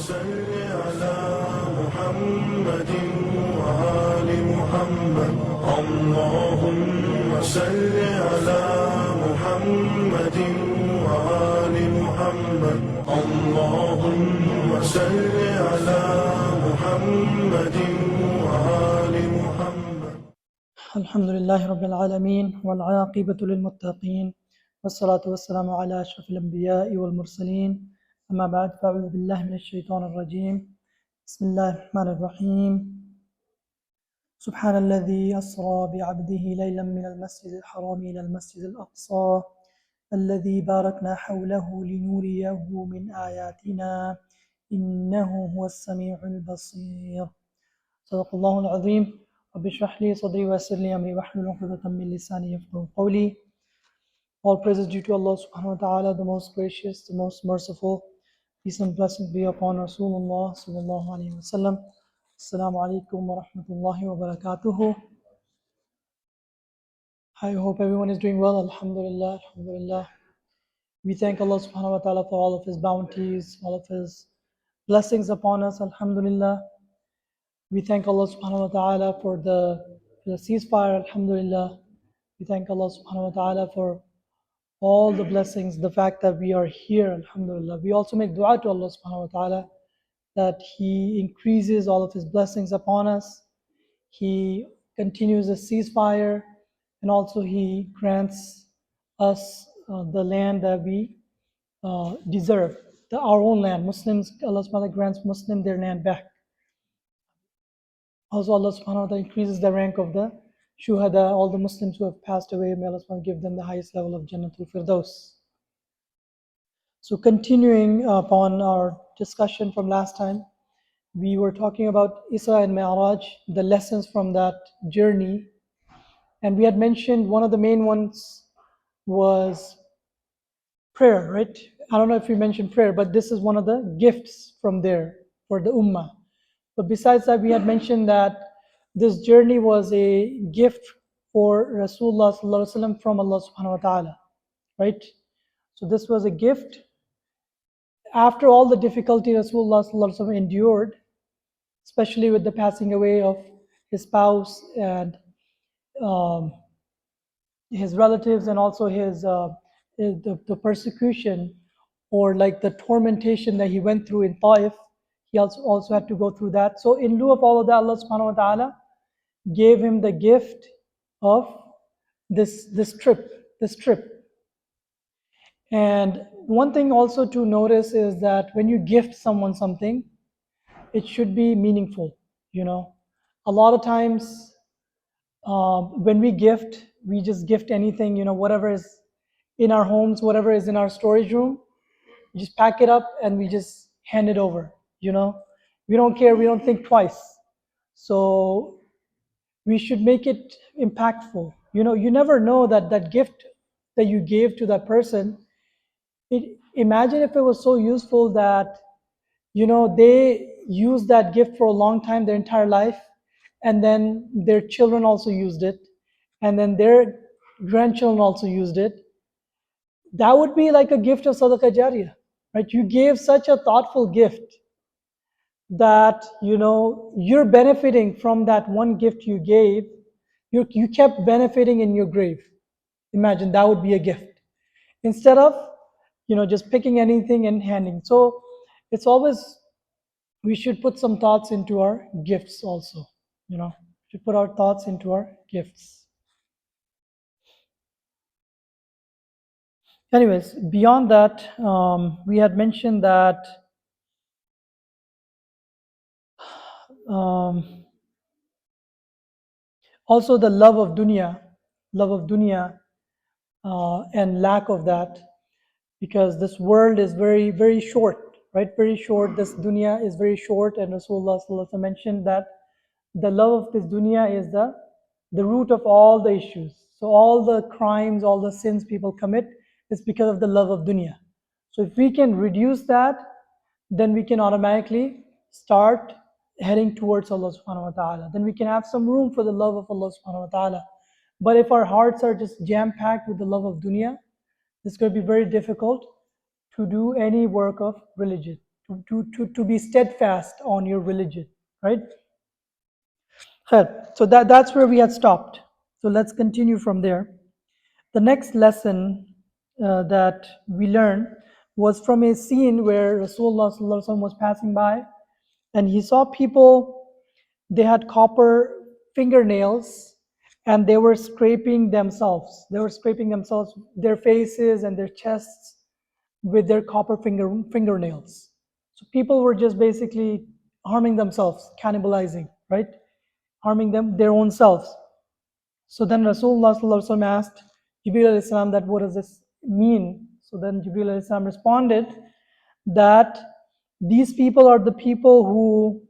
صل على محمد وآل محمد اللهم صل على محمد وآل محمد اللهم صل على محمد وآل محمد. الحمد لله رب العالمين والعاقبة للمتقين والصلاة والسلام على أشرف الأنبياء والمرسلين أما بعد فأعوذ بالله من الشيطان الرجيم بسم الله الرحمن الرحيم سبحان الذي أسرى بعبده ليلا من المسجد الحرام إلى المسجد الأقصى الذي باركنا حوله لنريه من آياتنا إنه هو السميع البصير. صدق الله العظيم. رب اشرح لي صدري ويسر لي أمري واحلل عقدة من لساني يفقهوا قولي. All praises due to Allah subhanahu wa ta'ala, the most gracious, the most merciful. Peace and blessings be upon Rasulullah sallallahu alayhi wa sallam. Assalamu alaikum wa rahmatullahi wa barakatuhu. I hope everyone is doing well. Alhamdulillah, alhamdulillah. We thank Allah subhanahu wa ta'ala for all of His bounties, all of His blessings upon us. Alhamdulillah. We thank Allah subhanahu wa ta'ala for the ceasefire. Alhamdulillah. We thank Allah subhanahu wa ta'ala for all the blessings, the fact that we are here, alhamdulillah. We also make dua to Allah subhanahu wa ta'ala that He increases all of His blessings upon us. He continues the ceasefire, and also He grants us the land that we deserve, our own land. Muslims, Allah subhanahu wa ta'ala grants Muslims their land back. Also Allah subhanahu wa ta'ala increases the rank of the shuhada, all the Muslims who have passed away. May Allah subhanahu wa ta'ala give them the highest level of Jannatul Firdaus. So continuing upon our discussion from last time, we were talking about Isra and Miraj, the lessons from that journey. And we had mentioned one of the main ones was prayer, right? I don't know if we mentioned prayer, but this is one of the gifts from there for the Ummah. But besides that, we had mentioned that this journey was a gift for Rasulullah sallallahu alaihi wasallam from Allah subhanahu wa ta'ala, right? So this was a gift. After all the difficulty Rasulullah sallallahu alaihi wasallam endured, especially with the passing away of his spouse and his relatives, and also the persecution or like the tormentation that he went through in Taif, he also had to go through that. So in lieu of all of that, Allah subhanahu wa ta'ala gave him the gift of this trip. And one thing also to notice is that when you gift someone something, it should be meaningful. You know, a lot of times when we gift, we just gift anything, you know, whatever is in our homes, whatever is in our storage room, we just pack it up and we just hand it over. You know, we don't care, we don't think twice. So we should make it impactful. You know, you never know that gift that you gave to that person, imagine if it was so useful that, you know, they used that gift for a long time, their entire life, and then their children also used it, and then their grandchildren also used it. That would be like a gift of Sadaqah Jariyah, right? You gave such a thoughtful gift that, you know, you're benefiting from that one gift you gave. You kept benefiting in your grave. Imagine that would be a gift instead of, you know, just picking anything and handing. So it's always, we should put some thoughts into our gifts also. You know, we should put our thoughts into our gifts. Anyways, beyond that, we had mentioned that also the love of dunya and lack of that, because this world is very, very short, right? Very short. This dunya is very short, and Rasulullah sallallahu alaihi wasallam mentioned that the love of this dunya is the root of all the issues. So all the crimes, all the sins people commit is because of the love of dunya. So if we can reduce that, then we can automatically start heading towards Allah subhanahu wa ta'ala. Then we can have some room for the love of Allah subhanahu wa ta'ala. But if our hearts are just jam-packed with the love of dunya, it's going to be very difficult to do any work of religion, to to be steadfast on your religion, right? So that's where we had stopped. So let's continue from there. The next lesson that we learned was from a scene where Rasulullah sallallahu alaihi wasallam was passing by, and he saw people. They had copper fingernails, and they were scraping themselves. They were scraping themselves, their faces and their chests, with their copper fingernails. So people were just basically harming themselves, cannibalizing, right? Harming their own selves. So then Rasulullah sallallahu alaihi wasallam asked Jibreel alayhi salam that what does this mean? So then Jibreel alayhi salam responded that these people are the people who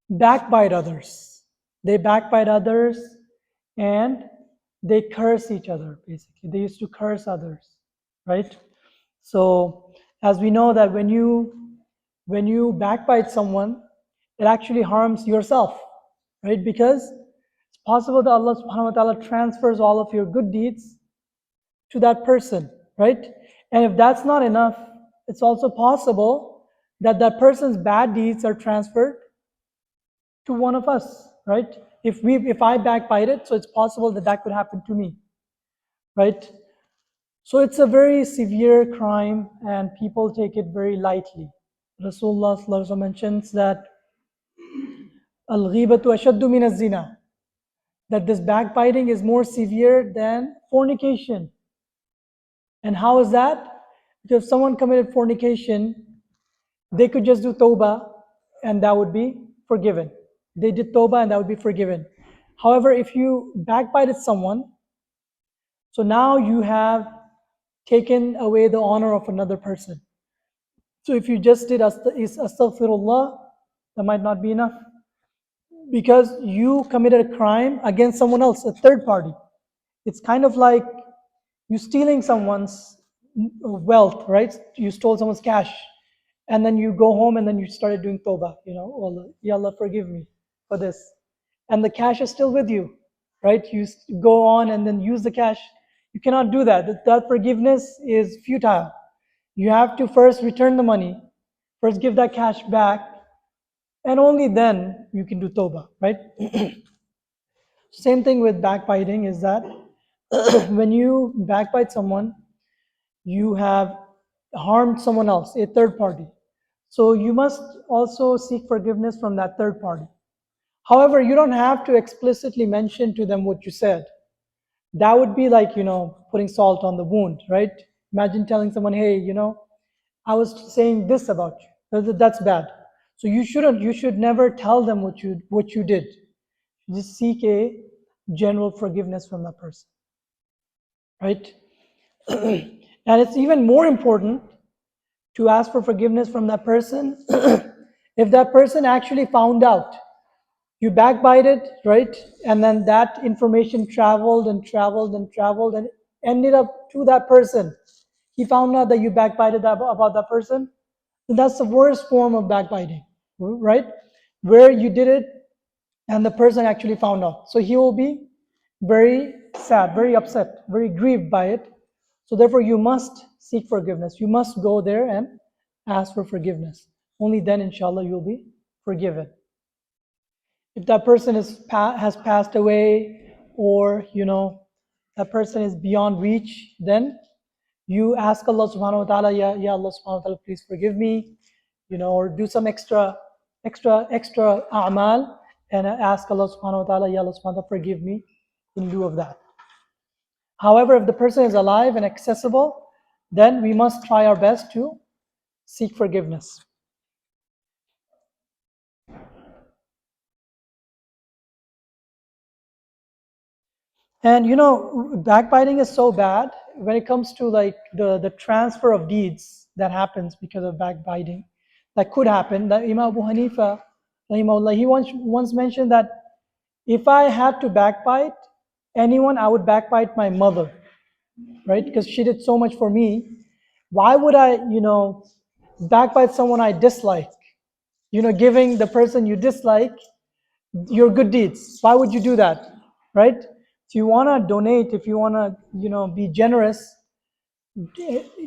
backbite others. They backbite others and they curse each other, basically. They used to curse others, right? So as we know that when you backbite someone, it actually harms yourself, right? Because it's possible that Allah subhanahu wa ta'ala transfers all of your good deeds to that person, right? And if that's not enough, it's also possible that that person's bad deeds are transferred to one of us, right? If I backbite it, so it's possible that that could happen to me, right? So it's a very severe crime and people take it very lightly. Rasulullah sallallahu alaihi wasallam mentions that al-ghibatu ashaddu min az-zina, that this backbiting is more severe than fornication. And how is that? Because if someone committed fornication, they could just do tawbah and that would be forgiven. They did tawbah and that would be forgiven. However, if you backbited someone, so now you have taken away the honor of another person. So if you just did astaghfirullah, that might not be enough, because you committed a crime against someone else, a third party. It's kind of like you stealing someone's wealth, right? You stole someone's cash, and then you go home and then you started doing tawbah, oh Allah, Ya Allah, forgive me for this. And the cash is still with you, right? You go on and then use the cash. You cannot do that. That forgiveness is futile. You have to first return the money, first give that cash back, and only then you can do tawbah, right? Same thing with backbiting is that when you backbite someone, you have harmed someone else, a third party. So you must also seek forgiveness from that third party. However, you don't have to explicitly mention to them what you said. That would be like, putting salt on the wound, right? Imagine telling someone, hey, I was saying this about you. That's bad. So you should never tell them what you did. Just seek a general forgiveness from that person, right? And it's even more important to ask for forgiveness from that person if that person actually found out. You backbited, right? And then that information traveled and traveled and traveled and ended up to that person. He found out that you backbited about that person. And that's the worst form of backbiting, right? Where you did it and the person actually found out. So he will be very sad, very upset, very grieved by it. So therefore you must seek forgiveness. You must go there and ask for forgiveness. Only then, inshallah, you'll be forgiven. If that person has passed away, or that person is beyond reach, then you ask Allah subhanahu wa ta'ala, ya Allah subhanahu wa ta'ala, please forgive me, or do some extra a'mal and ask Allah subhanahu wa ta'ala, ya Allah subhanahu wa ta'ala, forgive me in lieu of that. However, if the person is alive and accessible, then we must try our best to seek forgiveness. And backbiting is so bad when it comes to like the transfer of deeds that happens because of backbiting. That could happen. That Imam Abu Hanifa, rahimahullah, he once mentioned that if I had to backbite anyone, I would backbite my mother, right? Because she did so much for me. Why would I, backbite someone I dislike? Giving the person you dislike your good deeds. Why would you do that, right? If you want to donate, if you want to, be generous,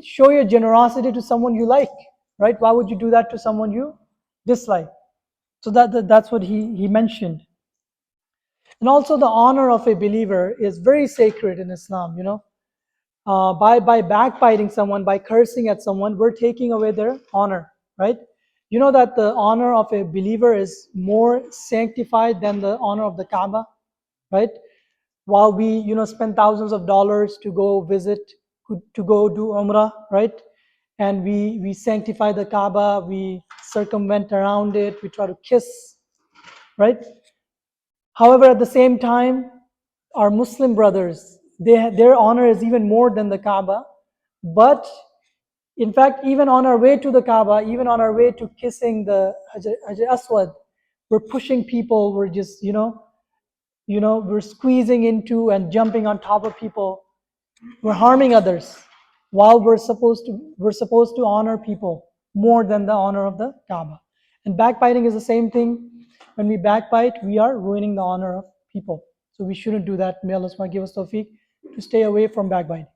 show your generosity to someone you like, right? Why would you do that to someone you dislike? So that's what he mentioned. And also the honor of a believer is very sacred in Islam, you know. By backbiting someone, by cursing at someone, we're taking away their honor, right? You know that the honor of a believer is more sanctified than the honor of the Kaaba, right? While we, you know, spend thousands of dollars to go visit, to go do Umrah, right? And we sanctify the Kaaba, we circumvent around it, we try to kiss, right? However, at the same time, our Muslim brothers, their honor is even more than the Kaaba. But in fact, even on our way to the Kaaba, even on our way to kissing the Hajar Aswad, we're pushing people, we're just, we're squeezing into and jumping on top of people. We're harming others while we're supposed to honor people more than the honor of the Kaaba. And backbiting is the same thing. When we backbite, we are ruining the honor of people. So we shouldn't do that. May Allah subhanahu give us tawfiq to stay away from backbiting.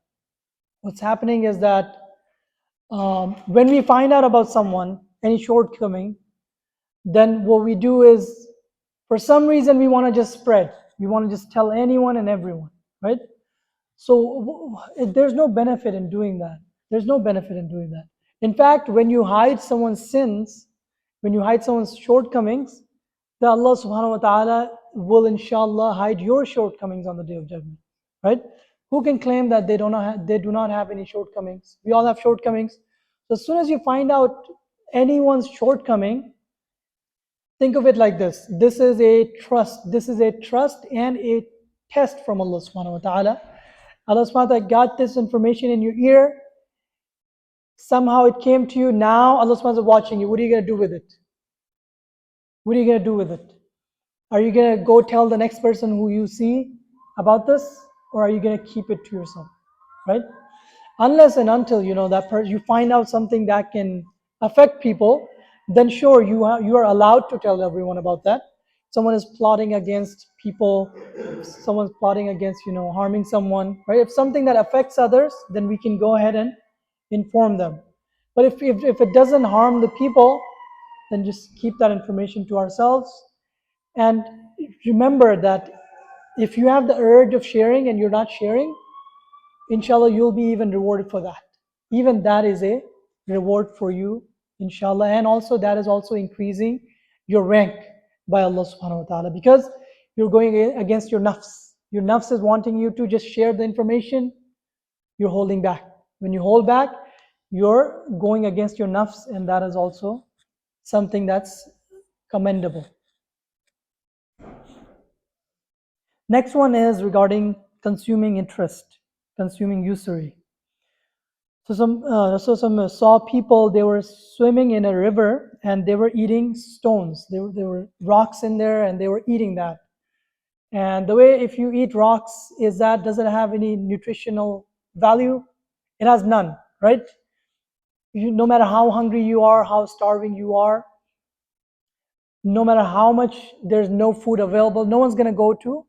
What's happening is that when we find out about someone, any shortcoming, then what we do is, for some reason, we want to just spread. We want to just tell anyone and everyone, right? So there's no benefit in doing that. There's no benefit in doing that. In fact, when you hide someone's sins, when you hide someone's shortcomings, then Allah subhanahu wa ta'ala will inshallah hide your shortcomings on the day of judgment, right? Who can claim that they do not have any shortcomings? We all have shortcomings. So as soon as you find out anyone's shortcoming, think of it like this. This is a trust and a test from Allah subhanahu wa ta'ala. Allah subhanahu wa ta'ala got this information in your ear. Somehow it came to you. Now Allah subhanahu wa ta'ala is watching you. What are you going to do with it? What are you going to do with it? Are you going to go tell the next person who you see about this? Or are you going to keep it to yourself? Right? Unless and until you find out something that can affect people, then sure, you are allowed to tell everyone about that. Someone is plotting against people, someone's plotting against harming someone, right? If something that affects others, then we can go ahead and inform them. But if it doesn't harm the people, then just keep that information to ourselves. And remember that if you have the urge of sharing and you're not sharing, inshallah, you'll be even rewarded for that. Even that is a reward for you, inshallah. And also that is also increasing your rank by Allah subhanahu wa ta'ala, because you're going against your nafs. Your nafs is wanting you to just share the information. You're holding back. When you hold back, you're going against your nafs, and that is also something that's commendable. Next one is regarding consuming interest, consuming usury. So some saw people, they were swimming in a river and they were eating stones. There were rocks in there and they were eating that. And the way if you eat rocks is that, does it have any nutritional value? It has none, right? No matter how hungry you are, how starving you are, no matter how much there's no food available, no one's going to go to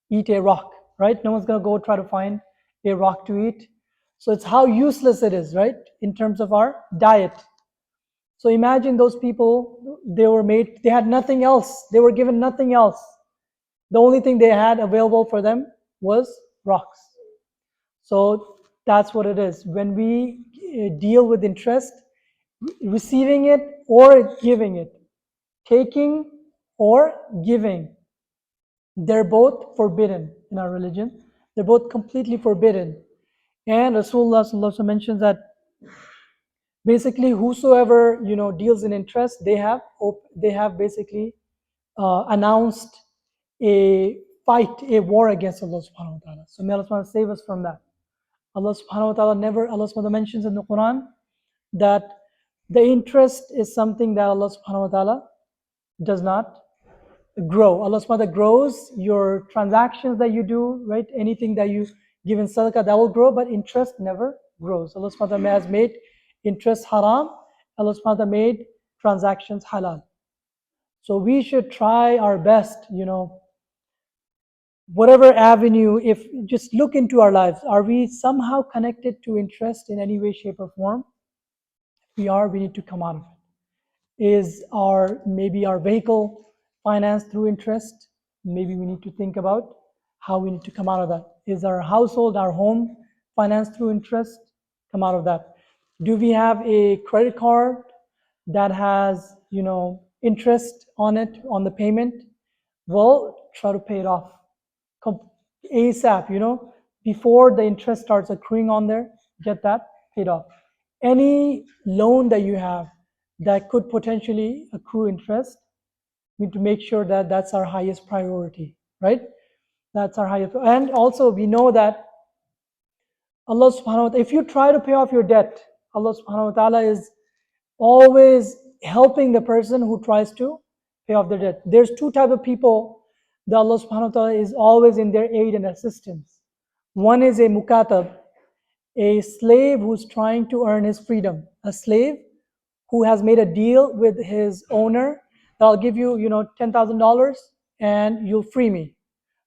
eat a rock, right? No one's going to go try to find a rock to eat. So it's how useless it is, right? In terms of our diet. So imagine those people, they had nothing else. They were given nothing else. The only thing they had available for them was rocks. So that's what it is. When we deal with interest, receiving it or giving it, taking or giving, they're both forbidden in our religion. They're both completely forbidden. And Rasulullah mentions that basically whosoever deals in interest, they have basically announced a fight, a war against Allah subhanahu wa ta'ala. So may Allah subhanahu wa ta'ala save us from that. Allah subhanahu wa ta'ala subhanahu wa ta'ala mentions in the Quran that the interest is something that Allah subhanahu wa ta'ala does not grow. Allah subhanahu wa ta'ala grows your transactions that you do, right? Anything that you give in sadaqah, that will grow, but interest never grows. Allah subhanahu wa ta'ala has made interest haram. Allah subhanahu wa ta'ala made transactions halal. So we should try our best, whatever avenue, if just look into our lives, are we somehow connected to interest in any way, shape, or form? we are, we need to come out of it. Is our maybe our vehicle financed through interest? Maybe we need to think about how we need to come out of that. Is our household, our home financed through interest? Come out of that. Do we have a credit card that has, interest on it, on the payment? Well, try to pay it off ASAP, before the interest starts accruing on there, get that paid off. Any loan that you have that could potentially accrue interest, we need to make sure that that's our highest priority, right? That's our highest. And also, we know that Allah subhanahu wa ta'ala, if you try to pay off your debt, Allah subhanahu wa ta'ala is always helping the person who tries to pay off their debt. There's two types of people that Allah subhanahu wa ta'ala is always in their aid and assistance. One is a mukatab, a slave who's trying to earn his freedom, a slave who has made a deal with his owner that I'll give you, $10,000 and you'll free me.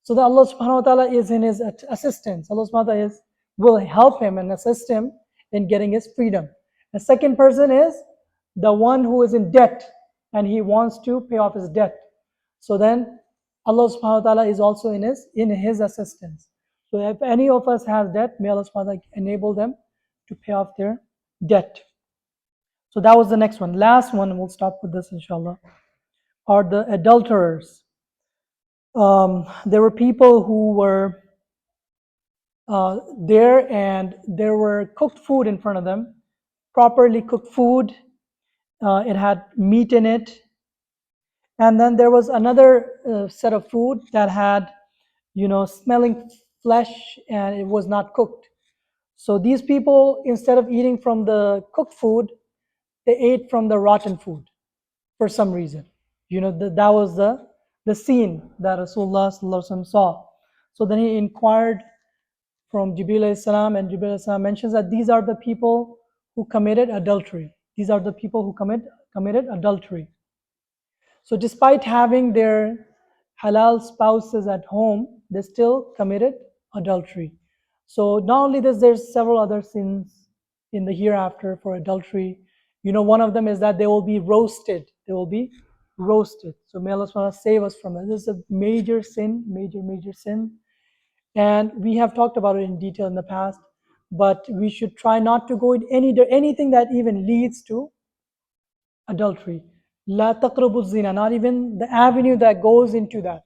So that Allah subhanahu wa ta'ala is in his assistance. Allah subhanahu wa ta'ala will help him and assist him in getting his freedom. The second person is the one who is in debt and he wants to pay off his debt. So then Allah subhanahu wa ta'ala is also in his assistance. So if any of us has debt, may Allah subhanahu wa ta'ala enable them to pay off their debt. So that was the next one. Last one, and we'll stop with this inshallah, are the adulterers. There were people who were there and there were cooked food in front of them, properly cooked food. It had meat in it. And then there was another set of food that had, smelling flesh and it was not cooked. So these people, instead of eating from the cooked food, they ate from the rotten food for some reason. That was the scene that Rasulullah sallallahu alaihi wasallam saw. So then he inquired from Jibreel alayhi salam, and Jibreel alayhi salam mentions that these are the people who committed adultery. These are the people who committed adultery. So despite having their halal spouses at home, they still committed adultery. So not only this, there's several other sins in the hereafter for adultery. One of them is that they will be roasted. They will be roasted. So may Allah subhanahu wa ta'ala save us from it. This is a major sin, major sin. And we have talked about it in detail in the past, but we should try not to go in anything that even leads to adultery. La taqrabu zina, not even the avenue that goes into that,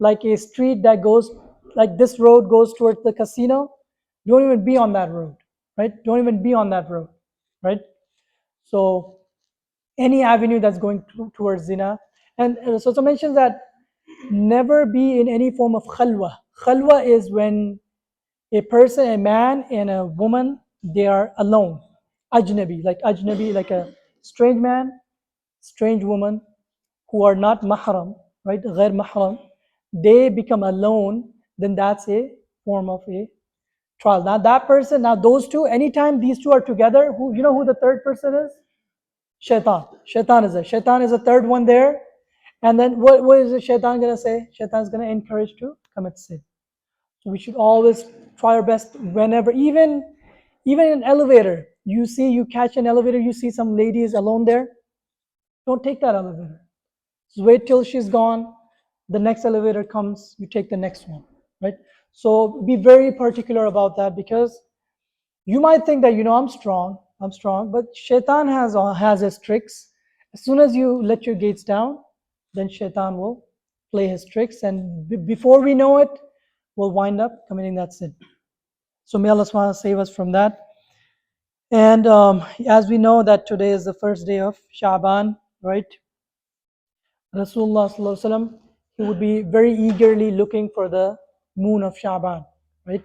like a street that goes, like this road goes towards the casino, don't even be on that road, right? Don't even be on that road, right? So any avenue that's going towards zina. And so mentions that never be in any form of khalwa. Khalwa is when a person, a man and a woman, they are alone. Ajnabi, like a strange man, strange woman who are not mahram, right? Ghair mahram. They become alone, then that's a form of a trial. Now those two, anytime these two are together, who the third person is? Shaitan. Shaitan is a third one there. And then what is the shaitan going to say? Shaitan is going to encourage to commit sin. So we should always try our best whenever, even in an elevator, you catch an elevator, you see some lady is alone there, don't take that elevator. Just wait till she's gone, the next elevator comes, you take the next one, right? So be very particular about that, because you might think that, I'm strong, but shaitan has his tricks. As soon as you let your gates down, then shaitan will play his tricks, and before we know it, we'll wind up committing that sin. So may Allah subhanahu wa ta'ala save us from that. And as we know that today is the first day of Sha'ban, right? Rasulullah sallallahu alaihi wasallam, he would be very eagerly looking for the moon of Sha'ban, right?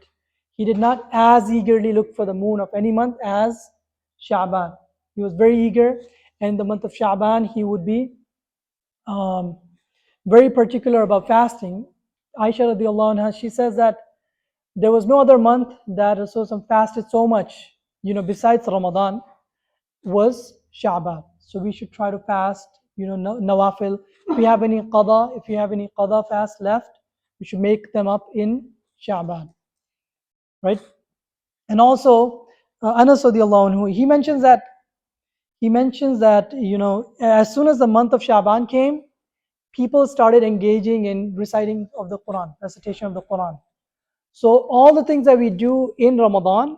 He did not as eagerly look for the moon of any month as Sha'ban. He was very eager, and in the month of Sha'ban, he would be very particular about fasting. Aisha radiallahu anha, she says that there was no other month that Rasulullah fasted so much, besides Ramadan, was Sha'ban. So we should try to fast, nawafil. If you have any qada fast left, we should make them up in Sha'ban, right? And also, Anas radiallahu anhu, he mentions that he mentions that, as soon as the month of Shaban came, people started engaging in reciting of the Quran, recitation of the Quran. So all the things that we do in Ramadan,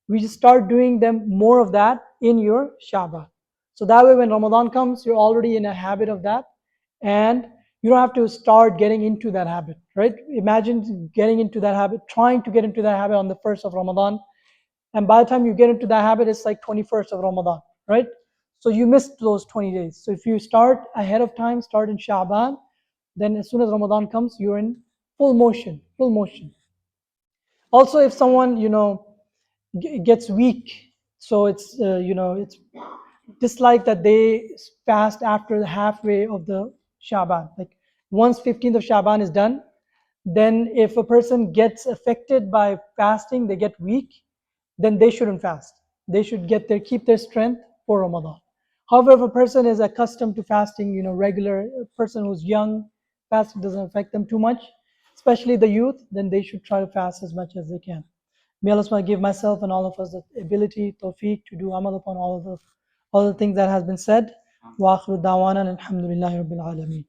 we just start doing them more of that in your Shaban. So that way when Ramadan comes, you're already in a habit of that, and you don't have to start getting into that habit, right? Imagine getting into that habit, trying to get into that habit on the 1st of Ramadan, and by the time you get into that habit, it's like 21st of Ramadan, right? So you missed those 20 days. So if you start ahead of time, start in Shaban, then as soon as Ramadan comes, you're in full motion, full motion. Also, if someone, gets weak, so it's, it's disliked that they fast after the halfway of the Shaban. Like once 15th of Shaban is done, then if a person gets affected by fasting, they get weak, then they shouldn't fast. They should keep their strength for Ramadan. However, if a person is accustomed to fasting, regular person who's young, fasting doesn't affect them too much, especially the youth, then they should try to fast as much as they can. May Allah SWT give myself and all of us the ability, tawfiq, to do amal upon all the things that has been said. Wa akhiru da'wana alhamdulillahi rabbil alameen.